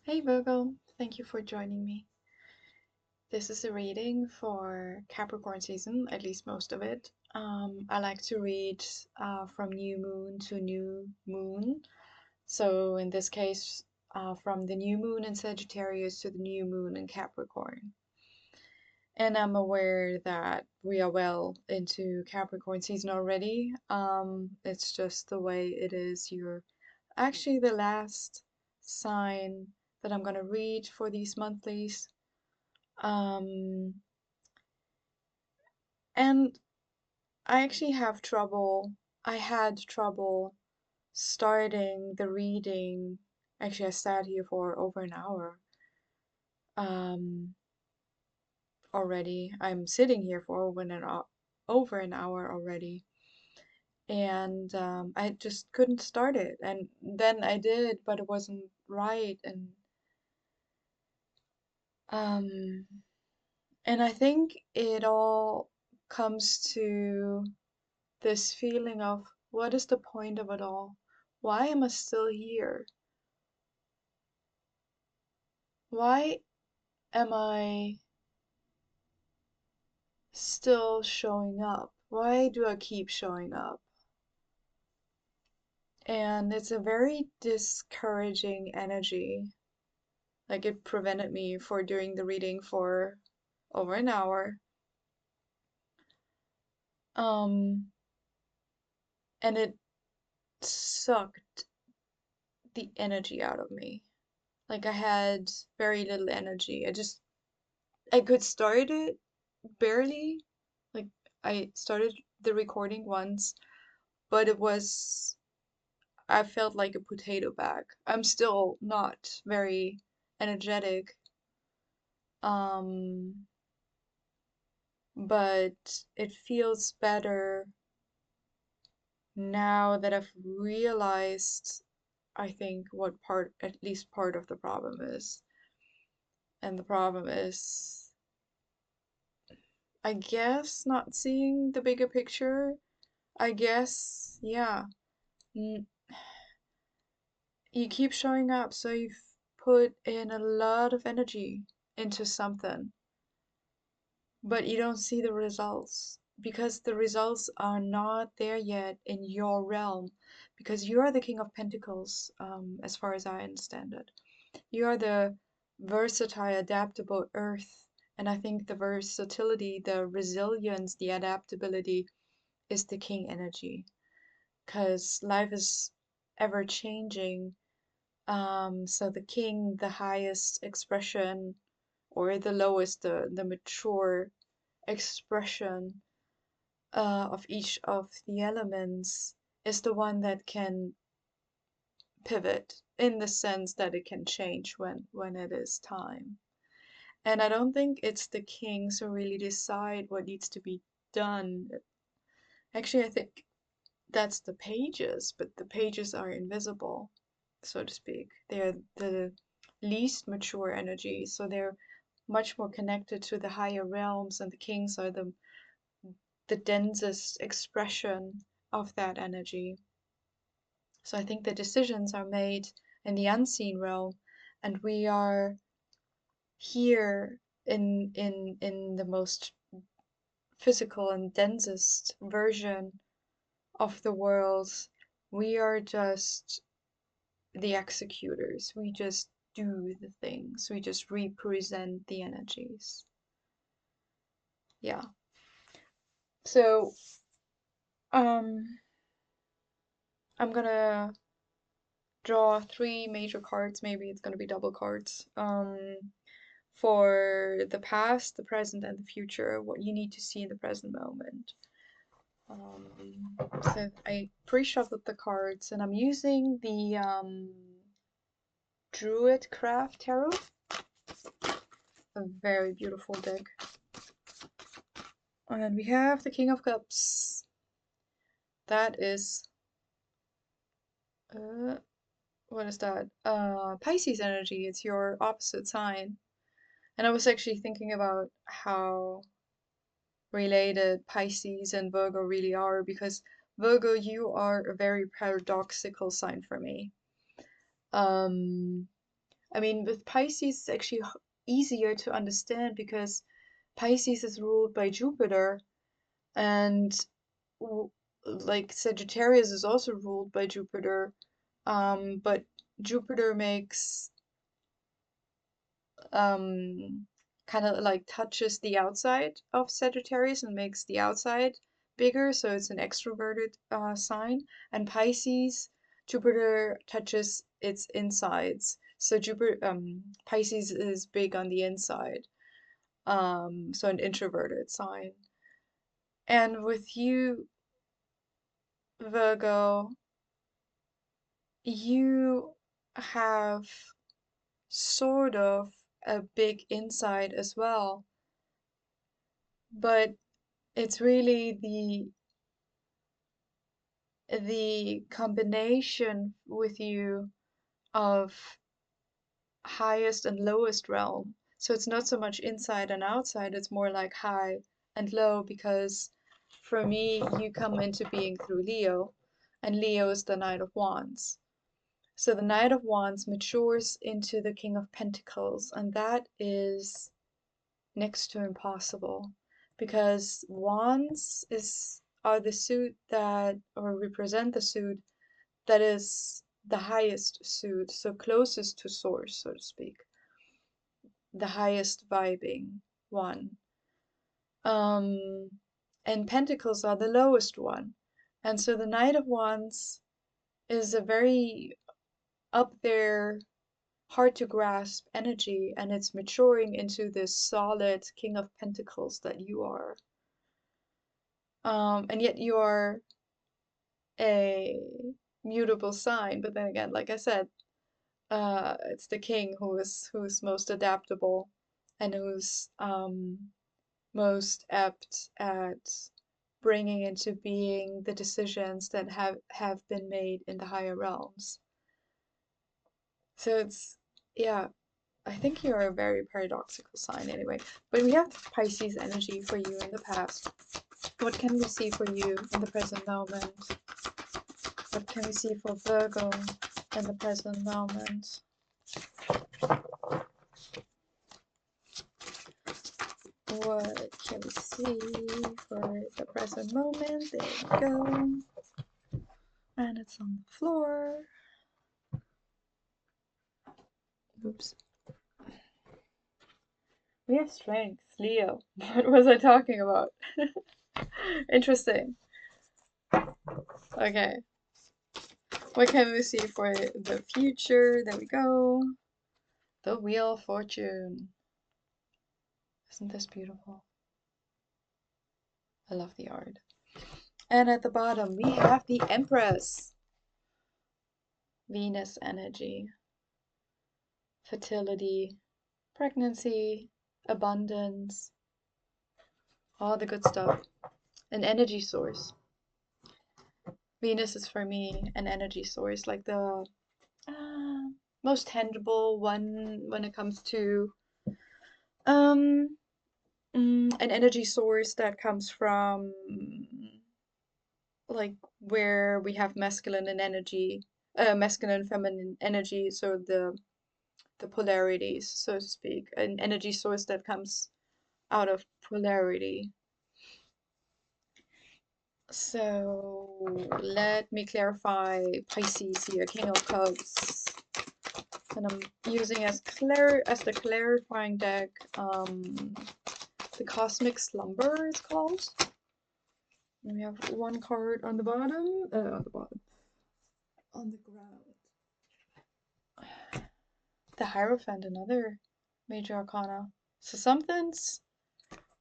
Hey Virgo, thank you for joining me. This is a reading for Capricorn season, at least most of it. I like to read from new moon to new moon. So in this case, from the new moon in Sagittarius to the new moon in Capricorn. And I'm aware that we are well into Capricorn season already. It's just the way it is. You're actually the last sign that I'm gonna read for these monthlies. Um, and I actually have trouble. I had trouble starting the reading. Actually, I sat here for over an hour um, already. I'm sitting here for over an hour already, and I just couldn't start it. And then I did, but it wasn't right. Um, and I think it all comes to this feeling of what is the point of it all? Why am I still here? Why am I still showing up? Why do I keep showing up? And it's a very discouraging energy. Like it prevented me for doing the reading for over an hour. Um, and it sucked the energy out of me. Like I had very little energy. I could start it barely. Like I started the recording once, but I felt like a potato bag. I'm still not very energetic. Um, but it feels better now that I've realized, I think, what at least part of the problem is. And the problem is, I guess, not seeing the bigger picture. I guess, yeah. N- You keep showing up, so you've put in a lot of energy into something, but you don't see the results because the results are not there yet in your realm because you are the King of Pentacles, as far as I understand it. You are the versatile, adaptable earth, and I think the versatility, the resilience, the adaptability is the King energy because life is ever changing. So the king, the highest expression, or the lowest, the mature expression of each of the elements, is the one that can pivot in the sense that it can change when it is time. And I don't think it's the kings who really decide what needs to be done. Actually, I think that's the pages, but the pages are invisible, so to speak. They're the least mature energy, so they're much more connected to the higher realms, and the kings are the densest expression of that energy. So I think the decisions are made in the unseen realm, and we are here in the most physical and densest version of the world. We are just the executors. We just do the things. We just represent the energies. Yeah. So, um, I'm gonna draw three major cards. Maybe it's gonna be double cards. For the past, the present, and the future. What you need to see in the present moment. So I pre-shuffled the cards, and I'm using the Druid Craft Tarot. A very beautiful deck. And we have the King of Cups. That is, uh, what is that? Pisces energy. It's your opposite sign. And I was actually thinking about how related Pisces and Virgo really are because Virgo, you are a very paradoxical sign for me. Um, I mean, with Pisces, it's actually easier to understand because Pisces is ruled by Jupiter, and w- like Sagittarius is also ruled by Jupiter. But Jupiter makes kind of like touches the outside of Sagittarius and makes the outside bigger, so it's an extroverted sign. And Pisces, Jupiter touches its insides. So Jupiter, Pisces is big on the inside, so an introverted sign. And with you, Virgo, you have sort of a big inside as well, but it's really the combination with you of highest and lowest realm. So it's not so much inside and outside, it's more like high and low because for me, you come into being through Leo, and Leo is the Knight of Wands. So the Knight of Wands matures into the King of Pentacles, and that is next to impossible because wands is are the suit that or represent the suit that is the highest suit, so closest to source, so to speak, the highest vibing one. Um, and pentacles are the lowest one. And so the Knight of Wands is a very up there, hard to grasp energy, and it's maturing into this solid King of Pentacles that you are. And yet you are a mutable sign, but then again, like I said, it's the king who's most adaptable and who's most apt at bringing into being the decisions that have been made in the higher realms. So it's yeah, I think you're a very paradoxical sign anyway. But we have Pisces energy for you in the past. What can we see for you in the present moment? What can we see for Virgo in the present moment? What can we see for the present moment? There we go. And it's on the floor. Oops. We have strength, Leo. What was I talking about? Interesting. Okay. What can we see for the future? There we go. The Wheel of Fortune. Isn't this beautiful? I love the art. And at the bottom, we have the Empress. Venus energy, fertility, pregnancy, abundance, all the good stuff. An energy source. Venus is for me an energy source, like the most tangible one when it comes to um an energy source that comes from like where we have masculine and energy, masculine feminine energy, so the polarities, so to speak, an energy source that comes out of polarity. So let me clarify Pisces here, King of Cups. And I'm using as the clarifying deck, the Cosmic Slumber is called. And we have one card on the bottom, on the ground. The Hierophant, another major arcana. So something's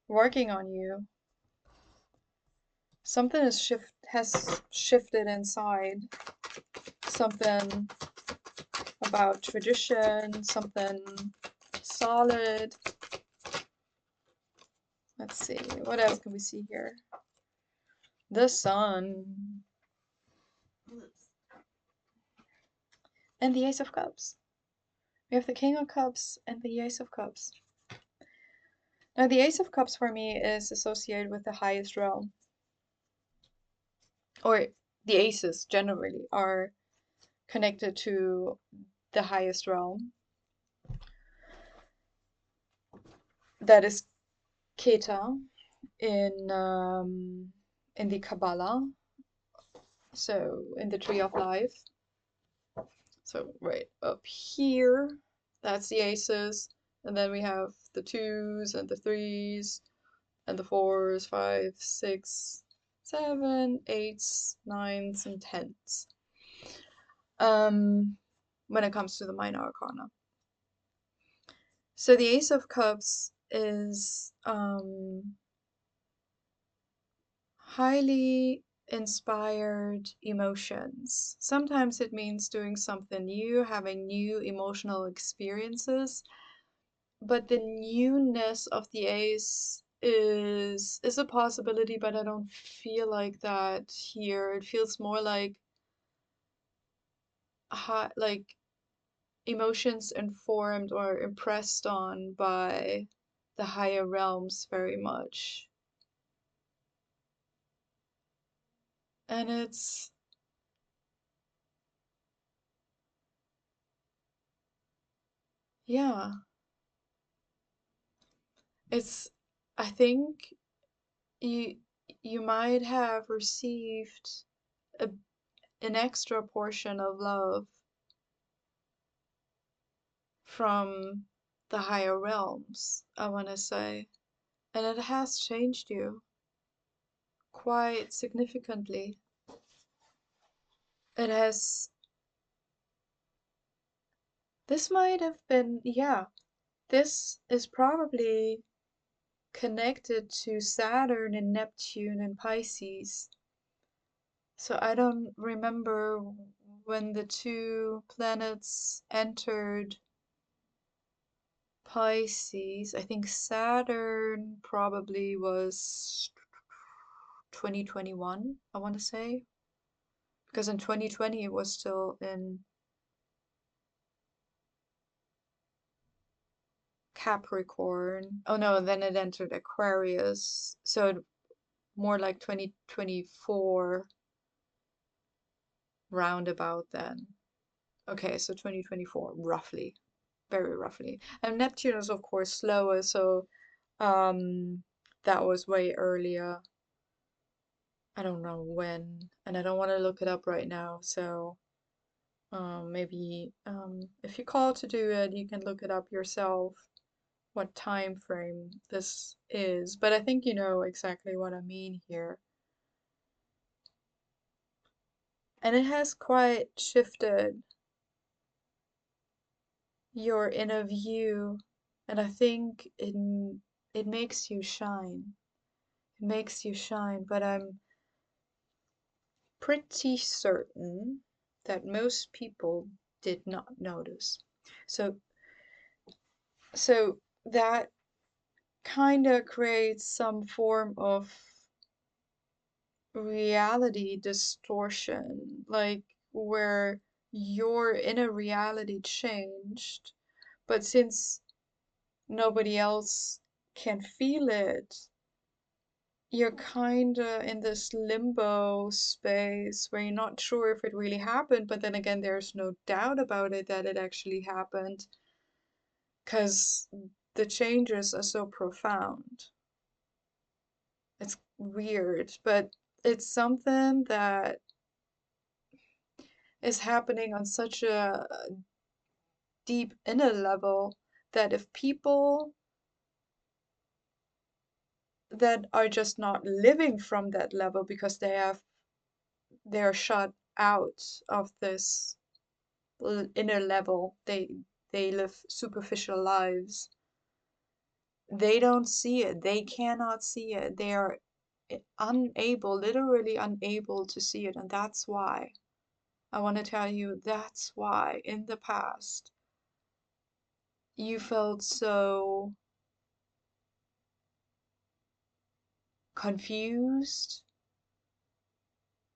working on you. Something has shifted inside. Something about tradition, something solid. Let's see, what else can we see here? The Sun. And the Ace of Cups. We have the King of Cups and the Ace of Cups. Now, the Ace of Cups for me is associated with the highest realm. Or the aces generally are connected to the highest realm. that is Keta in the Kabbalah, so in the Tree of Life. So right up here, that's the aces, and then we have the twos and the threes and the fours, five, six, seven, eights, nines, and tens. Um, when it comes to the minor arcana. So the Ace of Cups is highly inspired emotions. Sometimes it means doing something new, having new emotional experiences, but the newness of the ace is a possibility, but I don't feel like that here. It feels more like emotions informed or impressed on by the higher realms very much. And yeah, it's, I think you you might have received a, an extra portion of love from the higher realms, I want to say. And it has changed you quite significantly. It has, this might have been, yeah, this is probably connected to Saturn and Neptune and Pisces. So I don't remember when the two planets entered Pisces. I think Saturn probably was 2021, I want to say. Because in 2020 it was still in Capricorn. Oh no, then it entered Aquarius. So more like 2024 roundabout then. Okay, so 2024, roughly, very roughly. And Neptune is of course slower, so that was way earlier. I don't know when, and I don't want to look it up right now, so maybe if you call to do it, you can look it up yourself, what time frame this is. But I think you know exactly what I mean here. And it has quite shifted your inner view, and I think it makes you shine. It makes you shine, but I'm pretty certain that most people did not notice. So so that kind of creates some form of reality distortion, like where your inner reality changed, but since nobody else can feel it, you're kinda in this limbo space where you're not sure if it really happened, but then again, there's no doubt about it that it actually happened because the changes are so profound. It's weird, but it's something that is happening on such a deep inner level that if people that are just not living from that level because they're shut out of this inner level, they live superficial lives, they don't see it, they cannot see it, they are unable, literally unable to see it. And that's why I want to tell you, that's why in the past you felt so confused,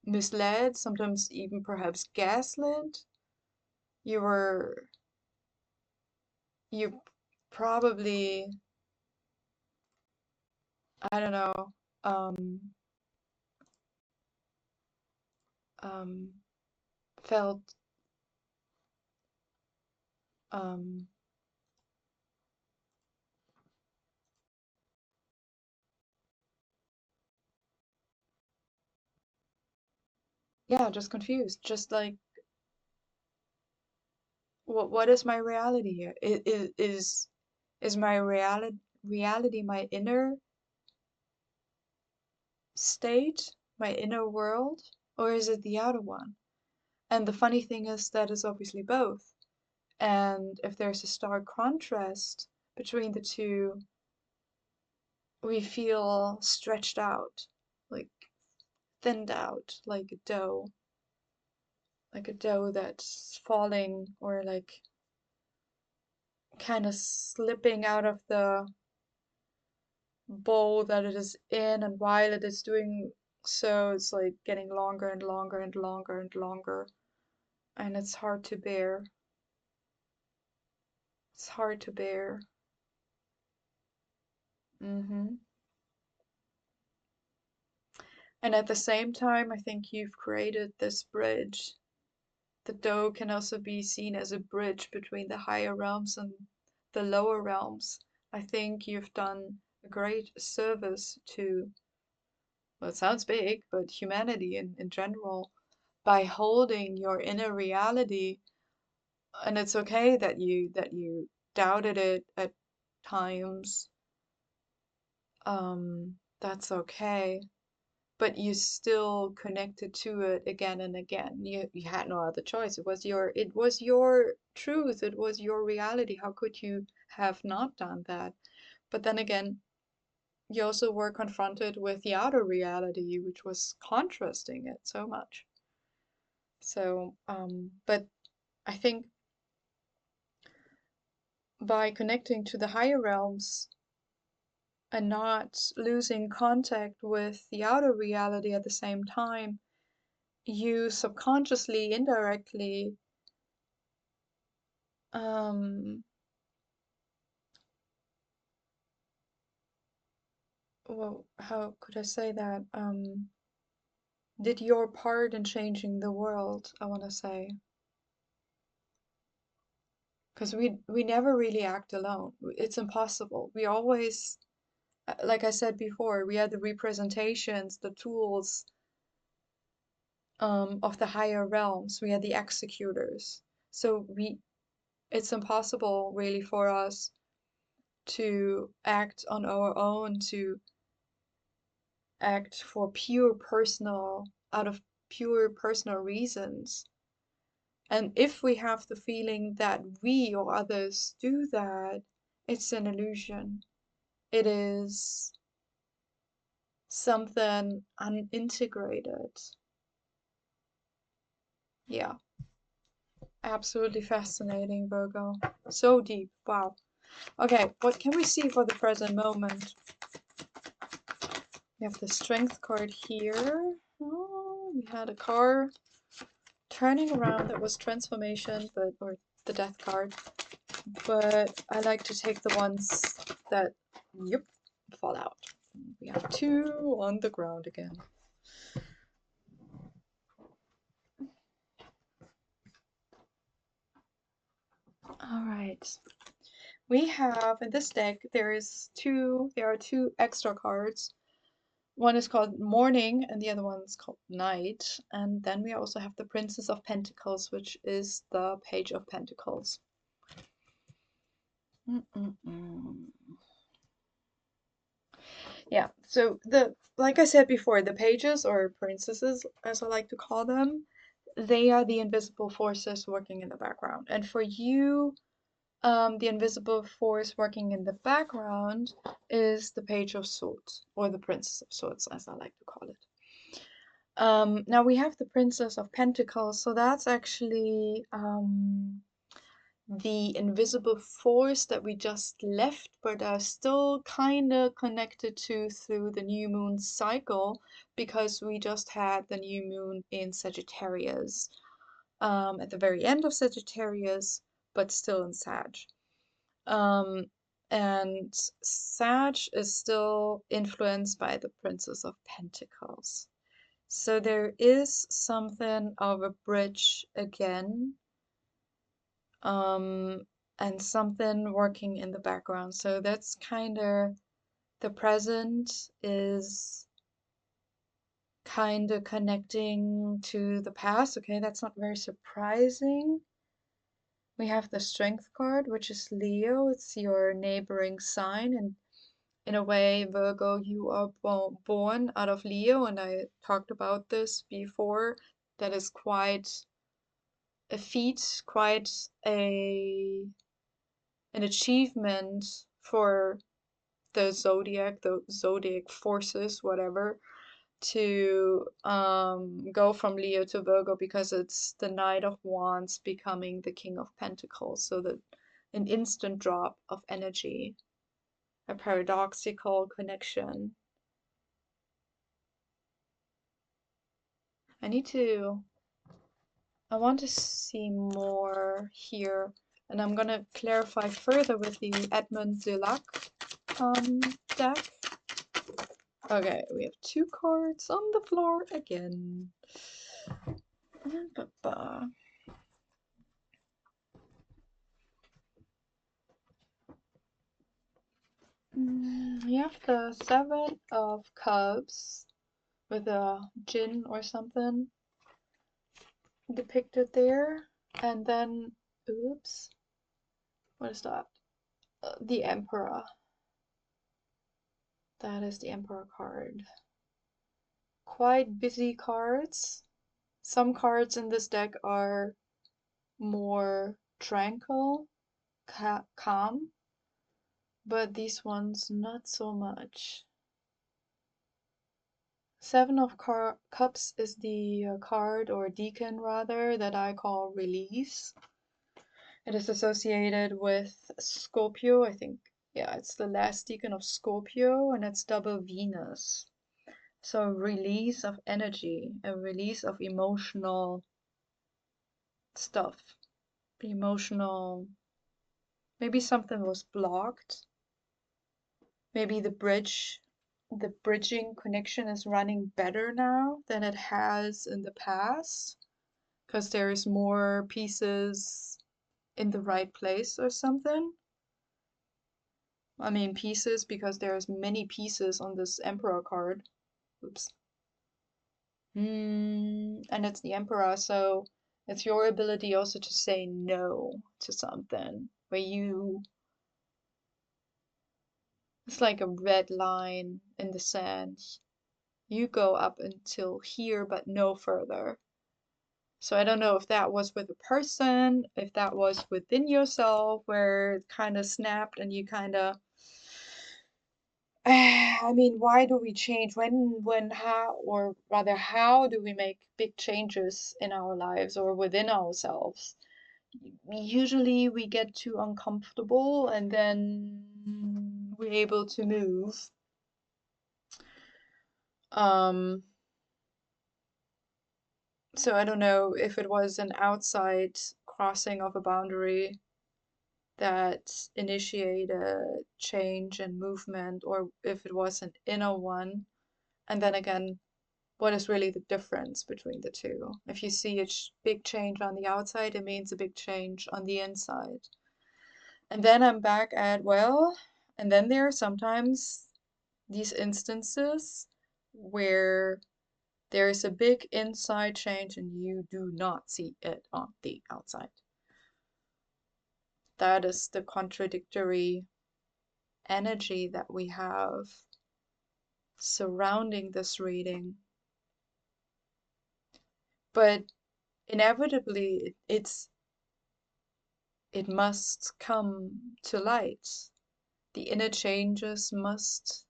misled, sometimes even perhaps gaslit. You were, you probably, I don't know, um, um, felt um, yeah, just confused. Just like, what is my reality here? Is my reality my inner state, my inner world, or is it the outer one? And the funny thing is that it's obviously both. And if there's a stark contrast between the two, we feel stretched out, like thinned out, like a dough that's falling or like kind of slipping out of the bowl that it is in, and while it is doing so, it's like getting longer and longer and longer and longer, and it's hard to bear. It's hard to bear. hmm And at the same time, I think you've created this bridge. The dough can also be seen as a bridge between the higher realms and the lower realms. I think you've done a great service to, well, it sounds big, but humanity in general, by holding your inner reality. And it's okay that you doubted it at times. That's okay. But you still connected to it again and again. You had no other choice. It was your truth. It was your reality. How could you have not done that? But then again, you also were confronted with the outer reality, which was contrasting it so much. So, but I think by connecting to the higher realms and not losing contact with the outer reality at the same time, you subconsciously, indirectly, um, well, how could I say that? Did your part in changing the world, I want to say. Because we never really act alone. It's impossible. We always, like I said before, we are the representations, the tools of the higher realms. We are the executors. So it's impossible really for us to act on our own, to act for out of pure personal reasons. And if we have the feeling that we or others do that, it's an illusion. It is something unintegrated. Yeah, absolutely fascinating, Virgo. So deep. Wow. Okay, what can we see for the present moment? We have the Strength card here. Oh, we had a car turning around that was transformation, or the Death card. But I like to take the ones that, yep, fall out. We have two on the ground again. All right. We have in this deck there are two extra cards. One is called Morning and the other one is called Night. And then we also have the Princess of Pentacles, which is the Page of Pentacles. Mm-mm-mm. Yeah, so like I said before, the pages or princesses, as I like to call them, they are the invisible forces working in the background. And for you, the invisible force working in the background is the Page of Swords, or the Princess of Swords, as I like to call it. Now we have the Princess of Pentacles, so that's actually the invisible force that we just left, but are still kind of connected to through the new moon cycle, because we just had the new moon in Sagittarius, at the very end of Sagittarius, but still in Sag. Um, and Sag is still influenced by the Princess of Pentacles. So there is something of a bridge again, um, and something working in the background. So that's kind of the present is kind of connecting to the past. Okay, that's not very surprising. We have the Strength card, which is Leo. It's your neighboring sign, and in a way, Virgo, you are born out of Leo, and I talked about this before. That is quite a feat, quite a an achievement for the zodiac forces, whatever, to go from Leo to Virgo because it's the Knight of Wands becoming the King of Pentacles. So that an instant drop of energy, a paradoxical connection. I want to see more here, and I'm gonna clarify further with the Edmund Dulac deck. Okay, we have two cards on the floor again. You have the Seven of Cups with a djinn or something depicted there, and then, oops, what is that? The Emperor. That is the Emperor card. Quite busy cards. Some cards in this deck are more tranquil, calm, but these ones not so much. Seven of Cups is the card, or deacon rather, that I call release. It is associated with Scorpio, I think. Yeah, it's the last deacon of Scorpio, and it's double Venus. So a release of energy, a release of emotional stuff. Emotional, maybe something was blocked. Maybe the bridging connection is running better now than it has in the past, because there's more pieces in the right place or something. I mean pieces because there's many pieces on this Emperor card. Oops. And it's the Emperor, so it's your ability also to say no to something where it's like a red line in the sand. You go up until here, but no further. So I don't know if that was with a person, if that was within yourself, where it kind of snapped and you kind of, I mean, why do we change? How, or rather, how do we make big changes in our lives or within ourselves? Usually we get too uncomfortable and then we're able to move. So I don't know if it was an outside crossing of a boundary that initiated change and movement, or if it was an inner one. And then again, what is really the difference between the two? If you see a big change on the outside, it means a big change on the inside. And then I'm back at, well, and then there are sometimes these instances where there is a big inside change and you do not see it on the outside. That is the contradictory energy that we have surrounding this reading. But inevitably, it must come to light. The inner changes must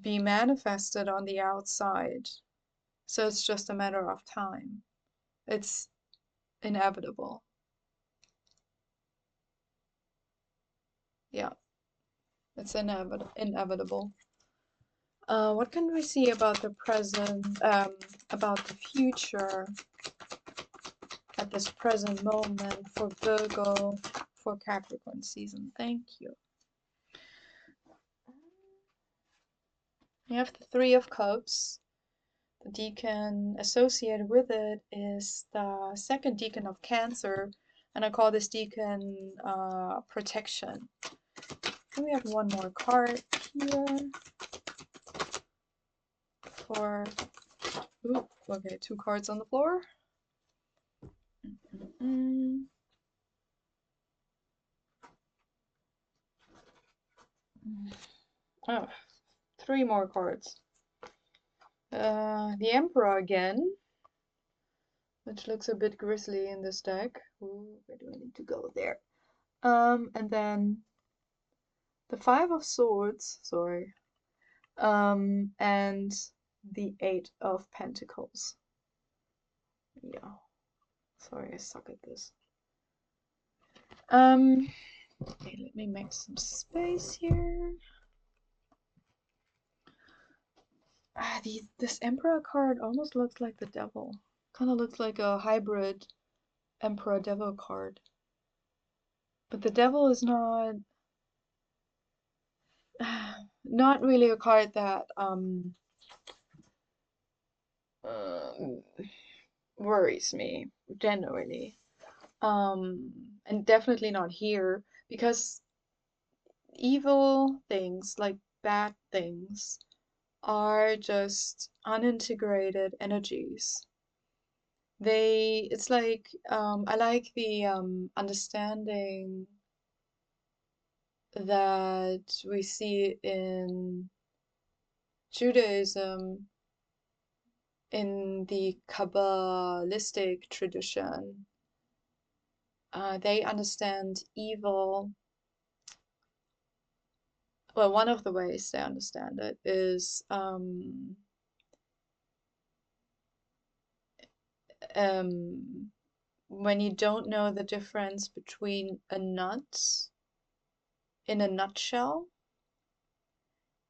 be manifested on the outside. So it's just a matter of time. It's inevitable. Yeah, it's inevitable. What can we see about the present, about the future at this present moment for Virgo, for Capricorn season? Thank you. You have the Three of Cups. The deacon associated with it is the second deacon of Cancer, and I call this deacon protection. And we have one more card here. for, ooh, okay, 2 cards on the floor. Mm. Oh, 3 more cards. The Emperor again, which looks a bit grisly in this deck. Ooh, where do I need to go there? And then the Five of Swords, sorry, and the Eight of Pentacles. Yeah, sorry, I suck at this. Okay, let me make some space here. This Emperor card almost looks like the Devil. Kind of looks like a hybrid Emperor Devil card. But the Devil is not really a card that uh, worries me generally. And definitely not here, because evil things, like bad things, are just unintegrated energies. It's like, I like the understanding that we see in Judaism, in the Kabbalistic tradition. They understand evil. Well, one of the ways they understand it is um, when you don't know the difference between a nut in a nutshell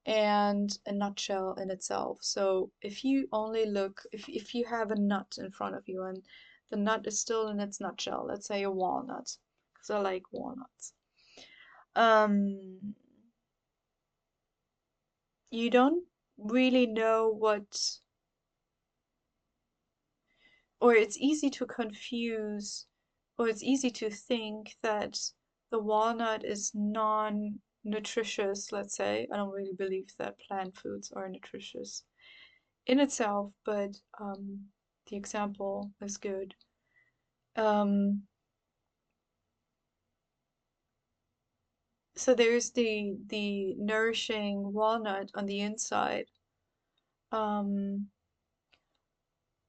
and a nutshell in itself. So if you only look, if you have a nut in front of you and the nut is still in its nutshell, let's say a walnut, because I like walnuts. Um, you don't really know what, or it's easy to confuse, or it's easy to think that the walnut is non-nutritious, let's say. I don't really believe that plant foods are nutritious in itself, but the example is good. Um, so there's the nourishing walnut on the inside, um,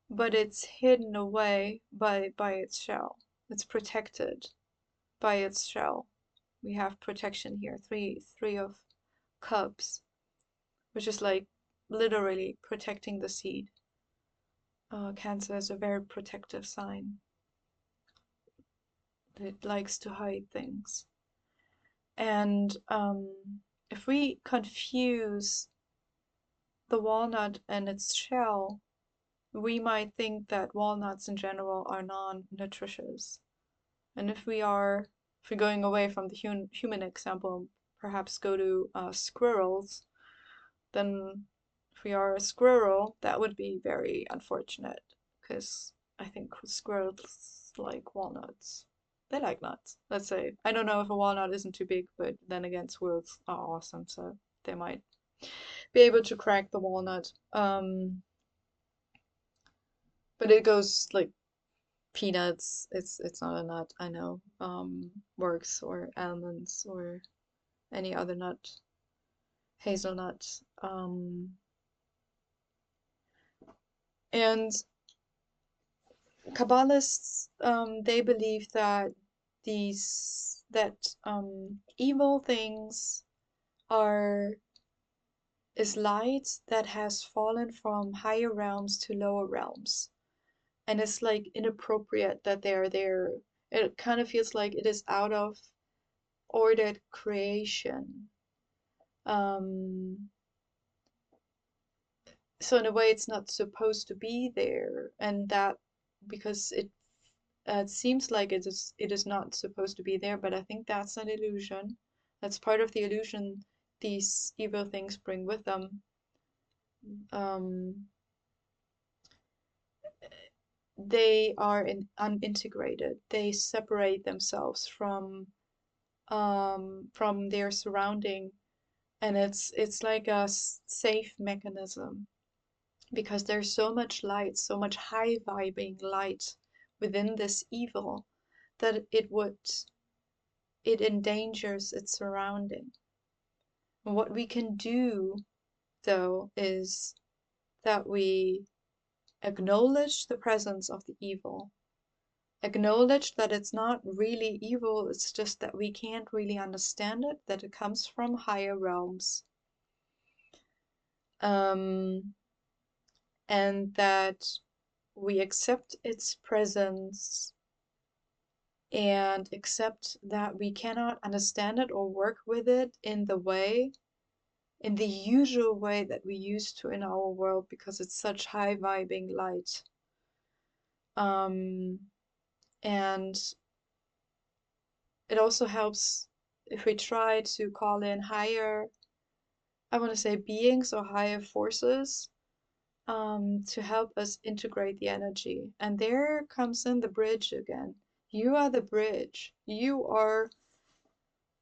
but it's hidden away by its shell. It's protected by its shell. We have protection here, three of cups, which is like literally protecting the seed. Cancer is a very protective sign. It likes to hide things. And if we confuse the walnut and its shell, we might think that walnuts in general are non-nutritious. And if we're going away from the human example, perhaps go to squirrels, then if we are a squirrel, that would be very unfortunate, because I think squirrels like walnuts. They like nuts, let's say. I don't know if a walnut isn't too big, but then again, squirrels are awesome, so they might be able to crack the walnut. But it goes like peanuts. It's not a nut, I know. Works or almonds or any other nut, hazelnut. And Kabbalists, they believe that evil things are is light that has fallen from higher realms to lower realms, and it's like inappropriate that they are there. It kind of feels like it is out of ordered creation. Um, so in a way, it's not supposed to be there, and that because it seems like it is not supposed to be there, but I think that's an illusion. That's part of the illusion these evil things bring with them. Um, they are unintegrated. They separate themselves from their surrounding, and it's like a safe mechanism. because there's so much light, so much high vibing light within this evil that it endangers its surrounding. And what we can do, though, is that we acknowledge the presence of the evil, acknowledge that it's not really evil, it's just that we can't really understand it, that it comes from higher realms. Um, and that we accept its presence and accept that we cannot understand it or work with it in the usual way that we used to in our world because it's such high vibing light. Um, and it also helps if we try to call in higher, I want to say beings or higher forces, to help us integrate the energy. And there comes in the bridge again. You are the bridge. You are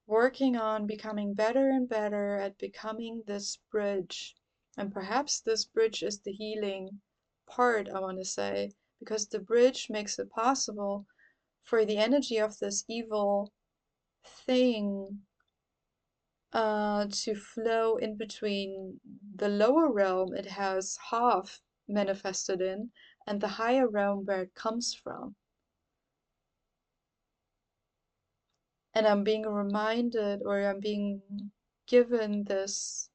working on becoming better and better at becoming this bridge. And perhaps this bridge is the healing part, I want to say, because the bridge makes it possible for the energy of this evil thing to flow in between the lower realm it has half manifested in and the higher realm where it comes from. And I'm being reminded, or I'm being given this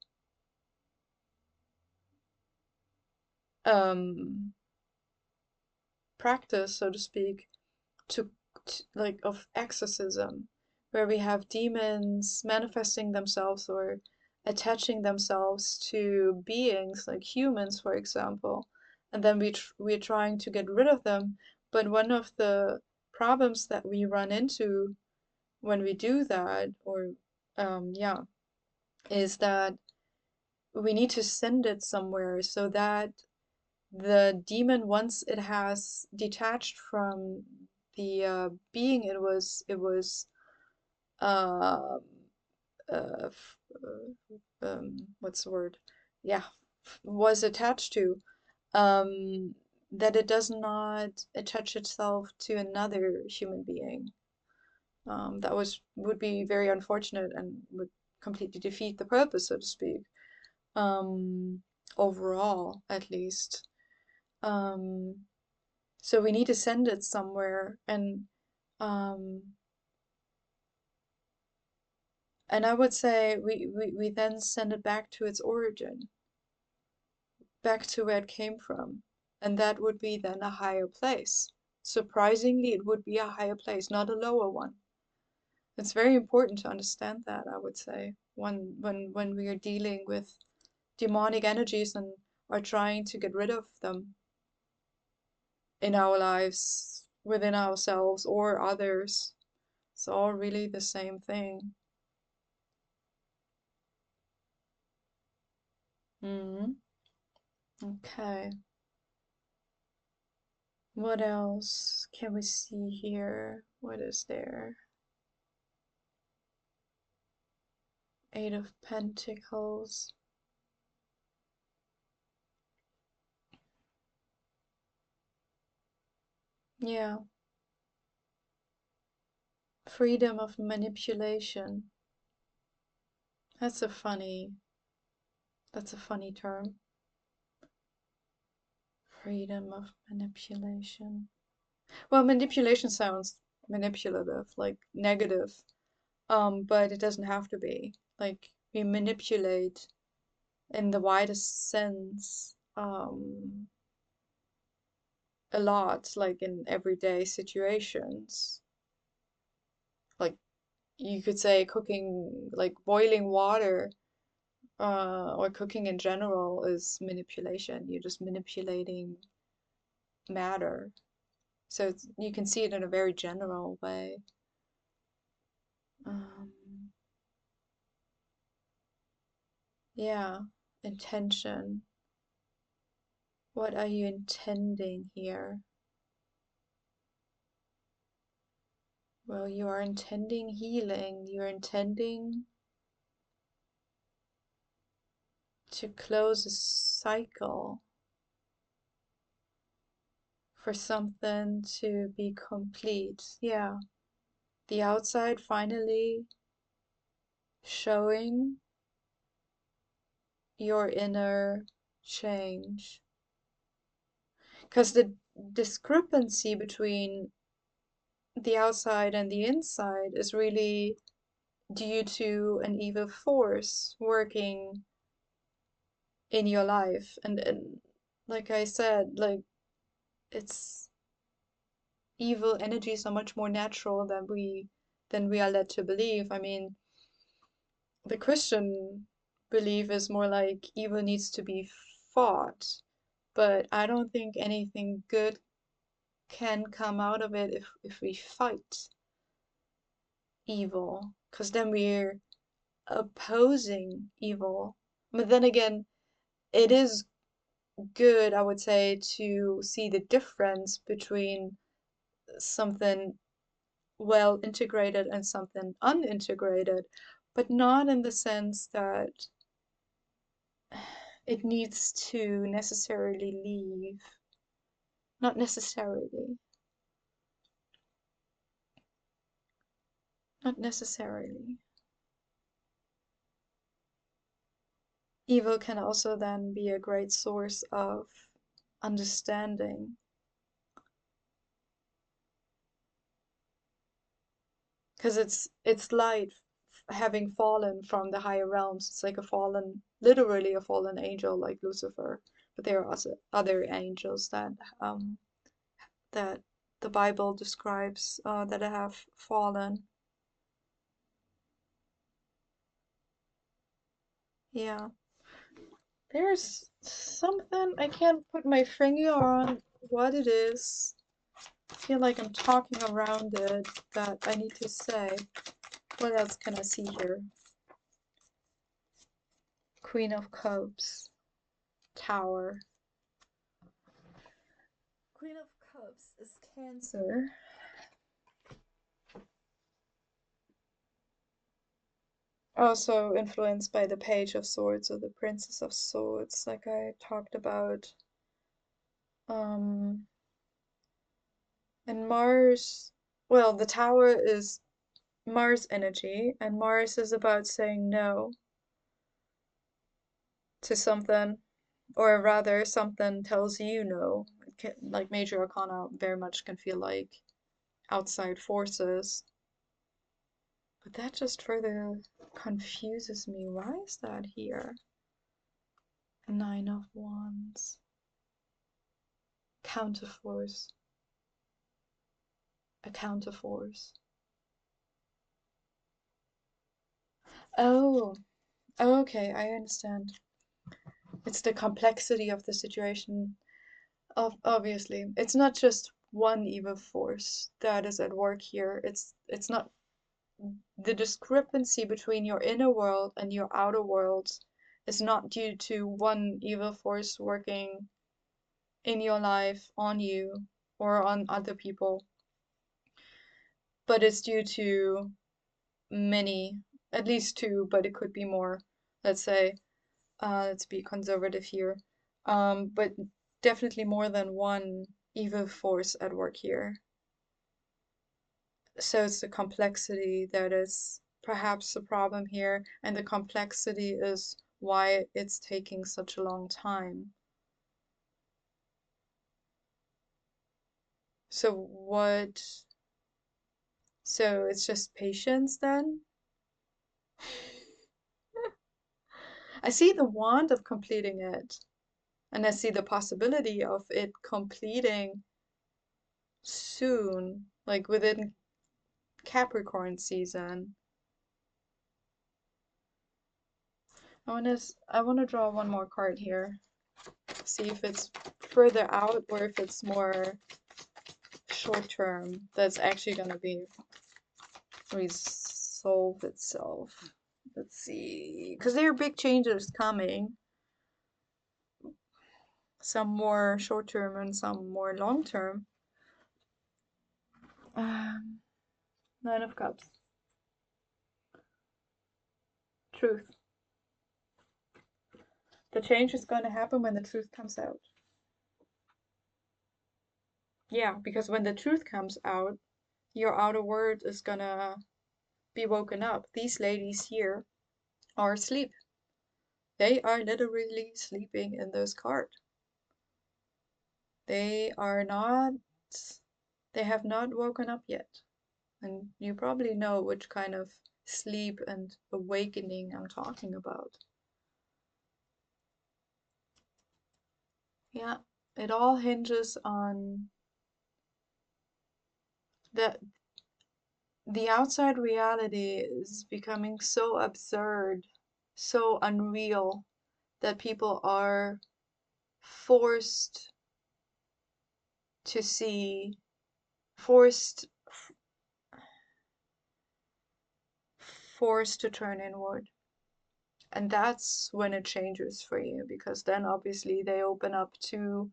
um practice, so to speak, to like of exorcism, where we have demons manifesting themselves or attaching themselves to beings like humans, for example, and then we're trying to get rid of them. But one of the problems that we run into when we do that, or yeah, is that we need to send it somewhere so that the demon, once it has detached from the being it was uh, uh, what's the word? Yeah, was attached to, um, that it does not attach itself to another human being. That would be very unfortunate and would completely defeat the purpose, so to speak. Overall, at least. Um, So we need to send it somewhere, um, and I would say we then send it back to its origin, back to where it came from, and that would be then a higher place. Surprisingly, it would be a higher place, not a lower one. It's very important to understand that, I would say, when we are dealing with demonic energies and are trying to get rid of them in our lives, within ourselves or others. It's all really the same thing. Mm, okay. What else can we see here? What is there? Eight of Pentacles. Yeah. Freedom of manipulation. That's a funny, that's a funny term. Freedom of manipulation. Well, manipulation sounds manipulative, like negative. But it doesn't have to be. Like we manipulate in the widest sense, a lot, like in everyday situations. Like you could say cooking, like boiling water, or cooking in general is manipulation. You're just manipulating matter. So you can see it in a very general way. Um, yeah, intention. What are you intending here? Well, you are intending healing. You're intending to close a cycle. for something to be complete. Yeah, the outside finally showing your inner change. Because the discrepancy between the outside and the inside is really due to an evil force working in your life. And like I said, like it's evil energies are much more natural than we are led to believe. I mean, the Christian belief is more like evil needs to be fought, but I don't think anything good can come out of it if we fight evil, because then we're opposing evil. But then again, it is good, I would say, to see the difference between something well integrated and something unintegrated, but not in the sense that it needs to necessarily leave. Not necessarily. Not necessarily. Evil can also then be a great source of understanding, because it's light having fallen from the higher realms. It's like a fallen, literally a fallen angel like Lucifer. But there are also other angels that the Bible describes that have fallen. Yeah. There's something I can't put my finger on what it is. I feel like I'm talking around it that I need to say. What else can I see here? Queen of Cups, Tower. Queen of Cups is Cancer. Also influenced by the Page of Swords or the Princess of Swords, like I talked about. Um, and Mars, well, the Tower is Mars energy, and Mars is about saying no to something, or rather, something tells you no. Like Major Arcana very much can feel like outside forces. But that just further confuses me. Why is that here? Nine of Wands. Counterforce. A counterforce. Oh, okay, I understand. It's the complexity of the situation. Obviously, it's not just one evil force that is at work here. It's not the discrepancy between your inner world and your outer world is not due to one evil force working in your life on you or on other people, but it's due to many, at least two, but it could be more. Let's say, let's be conservative here. But definitely more than one evil force at work here. So it's the complexity that is perhaps the problem here, and the complexity is why it's taking such a long time. So what? So it's just patience then? I see the want of completing it, and I see the possibility of it completing soon, like within Capricorn season. I wanna draw one more card here. See if it's further out or if it's more short term that's actually gonna be resolve itself. Let's see, because there are big changes coming. Some more short term and some more long term. Um, Nine of Cups. Truth. The change is going to happen when the truth comes out. Yeah, because when the truth comes out, your outer world is gonna be woken up. These ladies here are asleep. They are literally sleeping in this card. They are not, they have not woken up yet. And you probably know which kind of sleep and awakening I'm talking about. Yeah, it all hinges on the the outside reality is becoming so absurd, so unreal that people are forced to see, forced forced to turn inward. And that's when it changes for you, because then obviously they open up to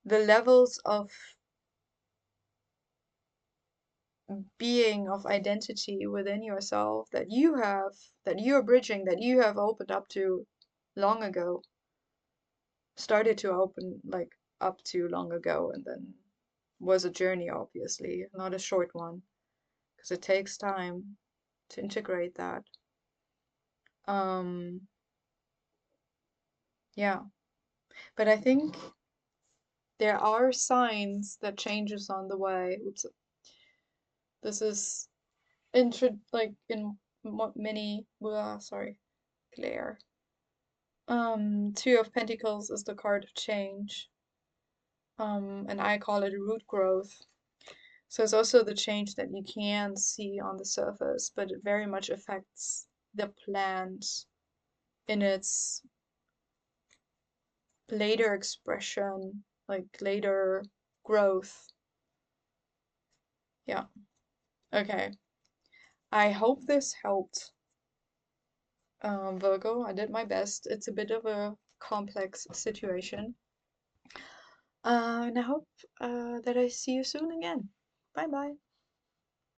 the levels of being, of identity within yourself that you have, that you're bridging, that you have opened up to long ago, started to open like up to long ago, and then was a journey, obviously, not a short one, because it takes time to integrate that. Um, yeah, but I think there are signs that changes on the way. Oops, this is like in many. Sorry, glare. Two of Pentacles is the card of change. And I call it root growth. So it's also the change that you can see on the surface, but it very much affects the plant in its later expression, like later growth. Yeah. Okay. I hope this helped, Virgo. I did my best. It's a bit of a complex situation. And I hope that I see you soon again. Bye bye.